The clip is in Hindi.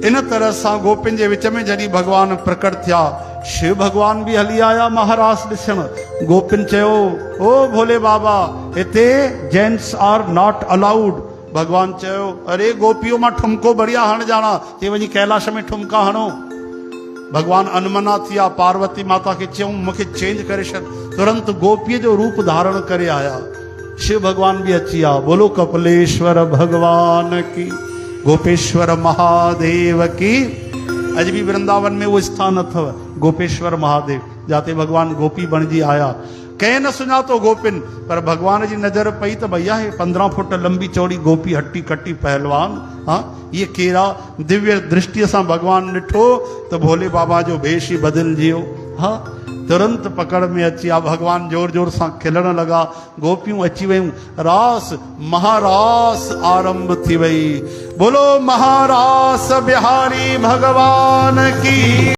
इन तरह सां गोपिन जे विच में जॾहिं भगवान प्रकट थिया, शिव भगवान भी हली आया महारास ॾिसण। गोपिन चयो, ओ भोले बाबा, हिते जेंट्स आर नॉट अलाउड। भगवान चयो, अरे गोपियों मां ठुमको बढ़िया हण जाना, ते वञी कैलाश में ठुमका हणो। भगवान अनमना थिया, पार्वती माता खे चयूं मूंखे चेंज करे छॾ। तुरंत गोपीअ जो रूप धारण करे आया। शिव भगवान भी अची आ। बोलो कपिलेश्वर भगवान की, गोपेश्वर महादेव की। अज भी वृंदावन में वो स्थान अथव गोपेश्वर महादेव, जाते भगवान गोपी बणजी आया। कंहिं न सुञातो गोपिन, पर भगवान जी नज़र पई त भैया हे 15 फुट लंबी चौड़ी गोपी, हट्टी कट्टी पहलवान, हाँ ये केरा। दिव्य दृष्टि से भगवान ॾिठो तो भोले बाबा जो भेष ही बदलजियो। हाँ तुरंत पकड़ में अची आ। भगवान जोर जोर से खिलण लगा। गोपियूं अची वयूं। रास महारास आरंभ थी वई। बोलो महारास बिहारी भगवान की।